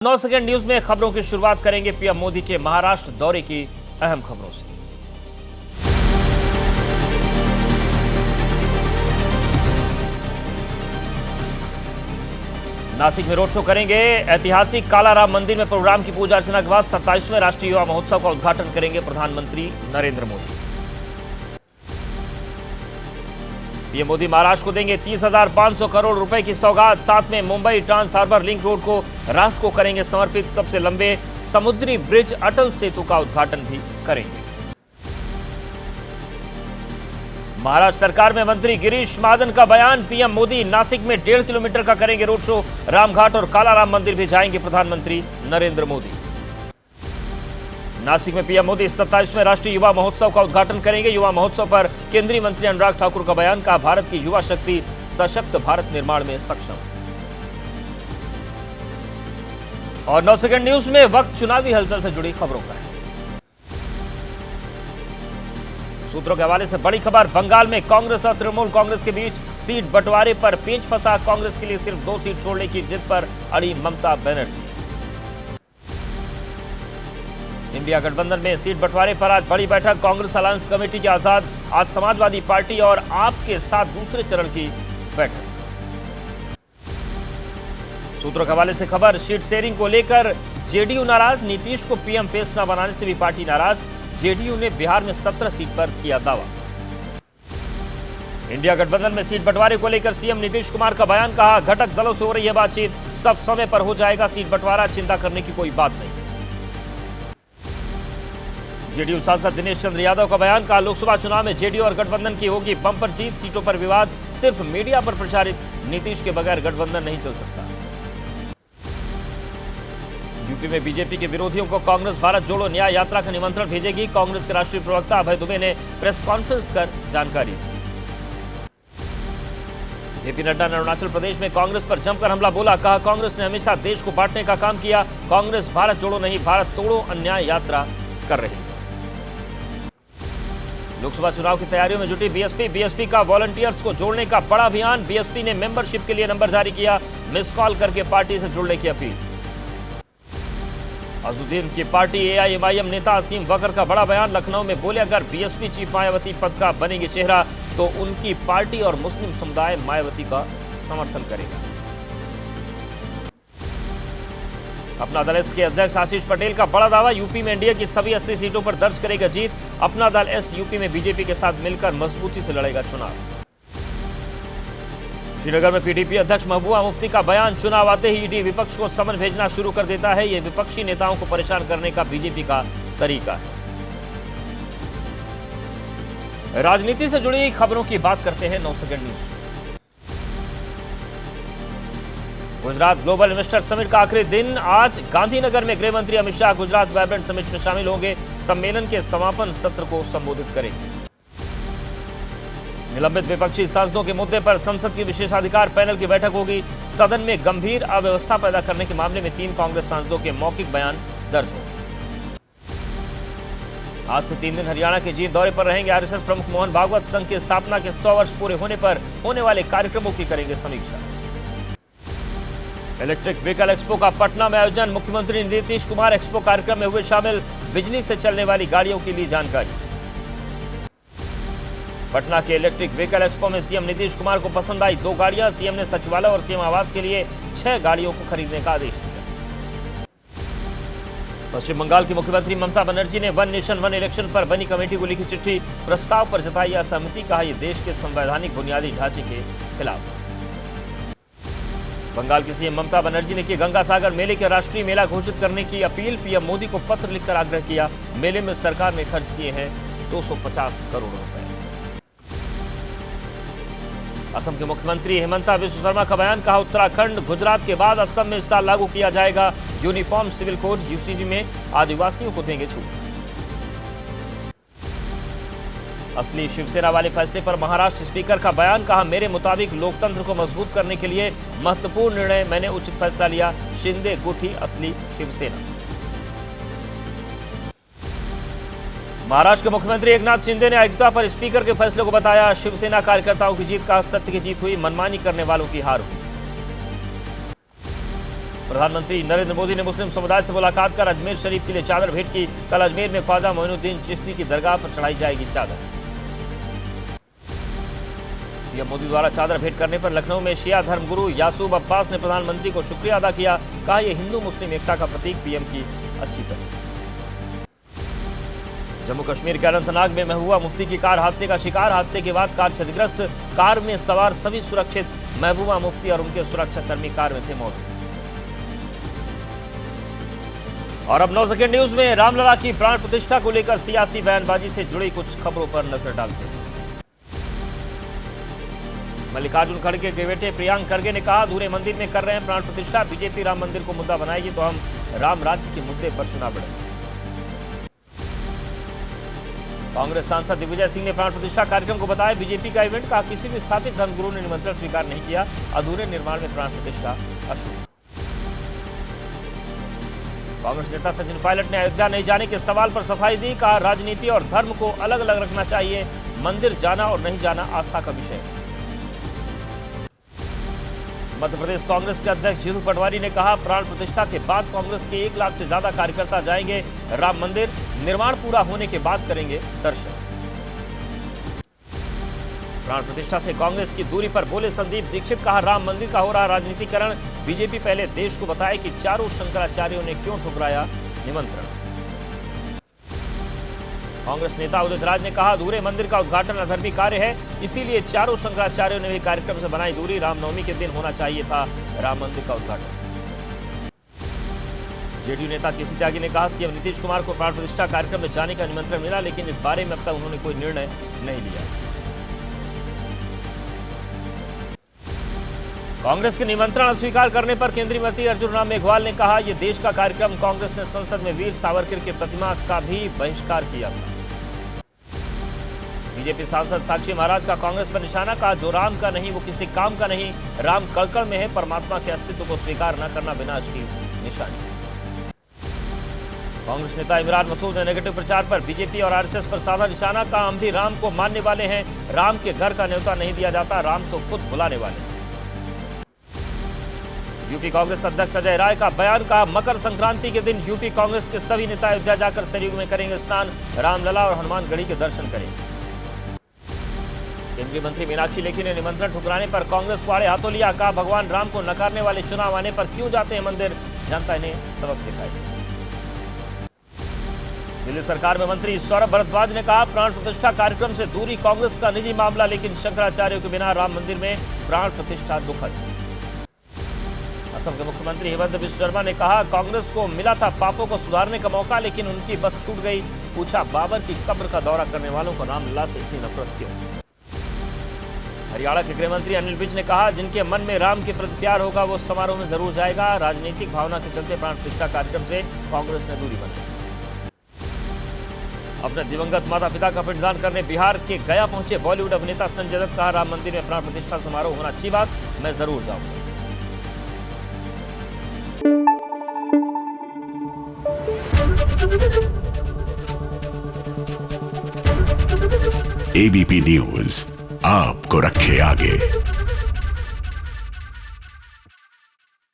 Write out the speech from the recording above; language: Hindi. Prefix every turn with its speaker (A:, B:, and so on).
A: 9 सेकंड न्यूज में खबरों की शुरुआत करेंगे पीएम मोदी के महाराष्ट्र दौरे की अहम खबरों से। नासिक में रोड शो करेंगे। ऐतिहासिक कालाराम मंदिर में प्रोग्राम की पूजा अर्चना के बाद 27वें राष्ट्रीय युवा महोत्सव का उद्घाटन करेंगे प्रधानमंत्री नरेंद्र मोदी। पीएम मोदी महाराष्ट्र को देंगे 30,500 करोड़ रुपए की सौगात। साथ में Mumbai trans harbour link road को राष्ट्र को करेंगे समर्पित। सबसे लंबे समुद्री ब्रिज अटल सेतु का उद्घाटन भी करेंगे। महाराष्ट्र सरकार में मंत्री गिरीश महाजन का बयान। पीएम मोदी नासिक में 1.5 किलोमीटर का करेंगे रोड शो। रामघाट और कालाराम मंदिर भी जाएंगे प्रधानमंत्री नरेंद्र मोदी। नासिक में पीएम मोदी 27वें राष्ट्रीय युवा महोत्सव का उद्घाटन करेंगे। युवा महोत्सव पर केंद्रीय मंत्री अनुराग ठाकुर का बयान। कहा, भारत की युवा शक्ति सशक्त भारत निर्माण में सक्षम। और 9 सेकंड न्यूज में वक्त चुनावी हलचल से जुड़ी खबरों का है। सूत्रों के हवाले से बड़ी खबर। बंगाल में कांग्रेस और तृणमूल कांग्रेस के बीच सीट बंटवारे पर पेंच फंसा। कांग्रेस के लिए सिर्फ 2 सीट छोड़ने की जिद पर अड़ी ममता बनर्जी। इंडिया गठबंधन में सीट बंटवारे पर आज बड़ी बैठक। कांग्रेस अलायंस कमेटी के आजाद, आज समाजवादी पार्टी और आप के साथ दूसरे चरण की बैठक। सूत्रों के हवाले से खबर। सीट शेयरिंग को लेकर जेडीयू नाराज। नीतीश को पीएम फेस न बनाने से भी पार्टी नाराज। जेडीयू ने बिहार में 17 सीट पर किया दावा। इंडिया गठबंधन में सीट बंटवारे को लेकर सीएम नीतीश कुमार का बयान। कहा, घटक दलों से हो रही है बातचीत, सब समय पर हो जाएगा सीट बंटवारा, चिंता करने की कोई बात नहीं। जेडीयू सांसद दिनेश चंद्र यादव का बयान। कहा, लोकसभा चुनाव में जेडीयू और गठबंधन की होगी बम्पर जीत। सीटों पर विवाद सिर्फ मीडिया पर प्रचारित, नीतीश के बगैर गठबंधन नहीं चल सकता। यूपी में बीजेपी के विरोधियों को कांग्रेस भारत जोड़ो न्याय यात्रा का निमंत्रण भेजेगी। कांग्रेस के राष्ट्रीय प्रवक्ता अभय दुबे ने प्रेस कॉन्फ्रेंस कर जानकारी दी। जेपी नड्डा ने अरुणाचल प्रदेश में कांग्रेस पर जमकर हमला बोला। कहा, कांग्रेस ने हमेशा देश को बांटने का काम किया। कांग्रेस भारत जोड़ो नहीं, भारत तोड़ो अन्याय यात्रा कर रही है। लोकसभा चुनाव की तैयारियों में जुटी बीएसपी का वॉलंटियर्स को जोड़ने का बड़ा अभियान। बीएसपी ने मेंबरशिप के लिए नंबर जारी किया। मिस कॉल करके पार्टी से जुड़ने की अपील। अजदुद्दीन की पार्टी एआईएमआईएम नेता असीम वकर का बड़ा बयान। लखनऊ में बोले, अगर बीएसपी चीफ मायावती पद का बनेगी चेहरा तो उनकी पार्टी और मुस्लिम समुदाय मायावती का समर्थन करेगा। अपना दल एस के अध्यक्ष आशीष पटेल का बड़ा दावा। यूपी में एनडीए की सभी 80 सीटों पर दर्ज करेगा जीत। अपना दल एस यूपी में बीजेपी के साथ मिलकर मजबूती से लड़ेगा चुनाव। श्रीनगर में पीडीपी अध्यक्ष महबूबा मुफ्ती का बयान। चुनाव आते ही ईडी विपक्ष को समन भेजना शुरू कर देता है। यह विपक्षी नेताओं को परेशान करने का बीजेपी का तरीका है। राजनीति से जुड़ी खबरों की बात करते हैं 9 second news. Gujarat global investor summit का आखिरी दिन आज। गांधीनगर में गृह मंत्री अमित शाह गुजरात वाइब्रेंट समिट में शामिल होंगे। सम्मेलन के समापन सत्र को संबोधित करेंगे। निलंबित विपक्षी सांसदों के मुद्दे पर संसद की विशेषाधिकार पैनल की बैठक होगी। सदन में गंभीर अव्यवस्था पैदा करने के मामले में 3 कांग्रेस सांसदों के मौखिक बयान दर्ज होंगे। आज से 3 दिन हरियाणा के जींद दौरे पर रहेंगे आरएसएस प्रमुख मोहन भागवत। संघ की स्थापना के 100 वर्ष पूरे होने पर होने वाले कार्यक्रमों की करेंगे समीक्षा। इलेक्ट्रिक व्हीकल एक्सपो का पटना में आयोजन। मुख्यमंत्री नीतीश कुमार एक्सपो कार्यक्रम में हुए शामिल। बिजली से चलने वाली गाड़ियों के लिए जानकारी। पटना के इलेक्ट्रिक व्हीकल एक्सपो में सीएम नीतीश कुमार को पसंद आई 2 गाड़ियां। सीएम ने सचिवालय और सीएम आवास के लिए 6 गाड़ियों को खरीदने का आदेश दिया। पश्चिम बंगाल की मुख्यमंत्री ममता बनर्जी ने वन नेशन वन इलेक्शन पर बनी कमेटी को लिखी चिट्ठी। प्रस्ताव पर जताई असहमति। कहा, यह देश के संवैधानिक बुनियादी ढांचे के खिलाफ। बंगाल की सीएम ममता बनर्जी ने की गंगा सागर मेले के राष्ट्रीय मेला घोषित करने की अपील। पीएम मोदी को पत्र लिखकर आग्रह किया। मेले में सरकार ने खर्च किए हैं 250 करोड़ रुपए। असम के मुख्यमंत्री हेमंता बिस्वा शर्मा का बयान। कहा, उत्तराखंड गुजरात के बाद असम में इस साल लागू किया जाएगा यूनिफॉर्म सिविल कोड। यूसीसी में आदिवासियों को देंगे छूट। असली शिवसेना वाले फैसले पर महाराष्ट्र स्पीकर का बयान। कहा, मेरे मुताबिक लोकतंत्र को मजबूत करने के लिए महत्वपूर्ण निर्णय, मैंने उचित फैसला लिया। शिंदे गुठी असली शिवसेना। महाराष्ट्र के मुख्यमंत्री एकनाथ शिंदे ने अयोध्या पर स्पीकर के फैसले को बताया शिवसेना कार्यकर्ताओं की जीत। का सत्य की जीत हुई, मनमानी करने वालों की हार हुई। प्रधानमंत्री नरेंद्र मोदी ने मुस्लिम समुदाय से मुलाकात कर अजमेर शरीफ के लिए चादर भेंट की। कल अजमेर में ख्वाजा मोइनुद्दीन चिश्ती की दरगाह पर चढ़ाई जाएगी चादर। पीएम मोदी द्वारा चादर भेंट करने पर लखनऊ में शिया धर्मगुरु यासूब अब्बास ने प्रधानमंत्री को शुक्रिया अदा किया। कहा यह हिंदू मुस्लिम एकता का प्रतीक पीएम की अच्छी पहल। जम्मू कश्मीर के अनंतनाग में महबूबा मुफ्ती की कार हादसे का शिकार। हादसे के बाद कार क्षतिग्रस्त, कार में सवार सभी सुरक्षित। महबूबा मुफ्ती और उनके सुरक्षाकर्मी कार में थे मौजूद। और अब 9 सेकंड न्यूज में रामलला की प्राण प्रतिष्ठा को लेकर सियासी बयानबाजी से जुड़ी कुछ खबरों पर नजर डालते हैं। मल्लिकार्जुन खड़गे के बेटे प्रियांक खड़गे ने कहा अधूरे मंदिर में कर रहे हैं प्राण प्रतिष्ठा। बीजेपी राम मंदिर को मुद्दा बनाएगी तो हम राम राज्य के मुद्दे पर चुनाव लड़ेंगे। कांग्रेस सांसद दिग्विजय सिंह ने प्राण प्रतिष्ठा कार्यक्रम को बताया बीजेपी का इवेंट। कहा किसी भी स्थापित धर्मगुरु ने निमंत्रण स्वीकार नहीं किया। अधूरे निर्माण में प्राण प्रतिष्ठा अशुभ। कांग्रेस नेता सचिन पायलट ने अयोध्या नहीं जाने के सवाल पर सफाई दी। कहा राजनीति और धर्म को अलग अलग रखना चाहिए। मंदिर जाना और नहीं जाना आस्था का विषय है। मध्य प्रदेश कांग्रेस के अध्यक्ष जीतू पटवारी ने कहा प्राण प्रतिष्ठा के बाद कांग्रेस के 1 लाख से ज्यादा कार्यकर्ता जाएंगे राम मंदिर। निर्माण पूरा होने के बाद करेंगे दर्शन। प्राण प्रतिष्ठा से कांग्रेस की दूरी पर बोले संदीप दीक्षित। कहा राम मंदिर का हो रहा राजनीतिकरण। बीजेपी पहले देश को बताए कि चारों शंकराचार्यों ने क्यों ठुकराया निमंत्रण। कांग्रेस नेता उदित राज ने कहा अधूरे मंदिर का उद्घाटन अधर्मी कार्य है, इसीलिए चारों शंकराचार्यों ने भी कार्यक्रम से बनाई दूरी। रामनवमी के दिन होना चाहिए था राम मंदिर का उद्घाटन। जेडीयू नेता केसी त्यागी ने कहा सीएम नीतीश कुमार को प्राण प्रतिष्ठा कार्यक्रम में जाने का निमंत्रण मिला, लेकिन इस बारे में अब तक उन्होंने कोई निर्णय नहीं लिया। कांग्रेस के निमंत्रण अस्वीकार करने पर केंद्रीय मंत्री अर्जुन राम मेघवाल ने कहा यह देश का कार्यक्रम। कांग्रेस ने संसद में वीर सावरकर की प्रतिमा का भी बहिष्कार किया था। बीजेपी सांसद साक्षी महाराज का कांग्रेस पर निशाना। कहा जो राम का नहीं वो किसी काम का नहीं। राम कड़कड़ में है, परमात्मा के अस्तित्व को स्वीकार न करना विनाश की निशानी। कांग्रेस नेता इमरान मसूद ने नेगेटिव प्रचार पर बीजेपी और आरएसएस पर साधा निशाना। कहा हम भी राम को मानने वाले हैं। राम के घर का न्योता नहीं दिया जाता, राम तो खुद बुलाने वाले। यूपी कांग्रेस अध्यक्ष अजय राय का बयान। कहा मकर संक्रांति के दिन यूपी कांग्रेस के सभी नेता अयोध्या जाकर सरयू में करेंगे स्नान। रामलला और हनुमानगढ़ी के दर्शन करेंगे। केंद्रीय मंत्री मीनाक्षी लेखी ने निमंत्रण ठुकराने पर कांग्रेस को आड़े हाथों लिया। कहा भगवान राम को नकारने वाले चुनाव आने पर क्यों जाते हैं मंदिर, जनता इन्हें सबक सिखाएगी। दिल्ली सरकार में मंत्री सौरभ भारद्वाज ने कहा प्राण प्रतिष्ठा कार्यक्रम से दूरी कांग्रेस का निजी मामला, लेकिन शंकराचार्यों के बिना राम मंदिर में प्राण प्रतिष्ठा दुखद। असम के मुख्यमंत्री हेमंत बिश्व शर्मा ने कहा कांग्रेस को मिला था पापों को सुधारने का मौका, लेकिन उनकी बस छूट गई। पूछा बाबर की कब्र का दौरा करने वालों को रामलला से इतनी नफरत क्यों। हरियाणा के गृह मंत्री अनिल विज ने कहा जिनके मन में राम के प्रति प्यार होगा वो समारोह में जरूर जाएगा। राजनीतिक भावना के चलते प्राण प्रतिष्ठा कार्यक्रम से कांग्रेस ने दूरी बनाई। अपने दिवंगत माता पिता का पिंडदान करने बिहार के गया पहुंचे बॉलीवुड अभिनेता संजय दत्त। कहा राम मंदिर में प्राण प्रतिष्ठा समारोह होना अच्छी बात, मैं जरूर जाऊंगा।
B: एबीपी न्यूज आपको रखे आगे।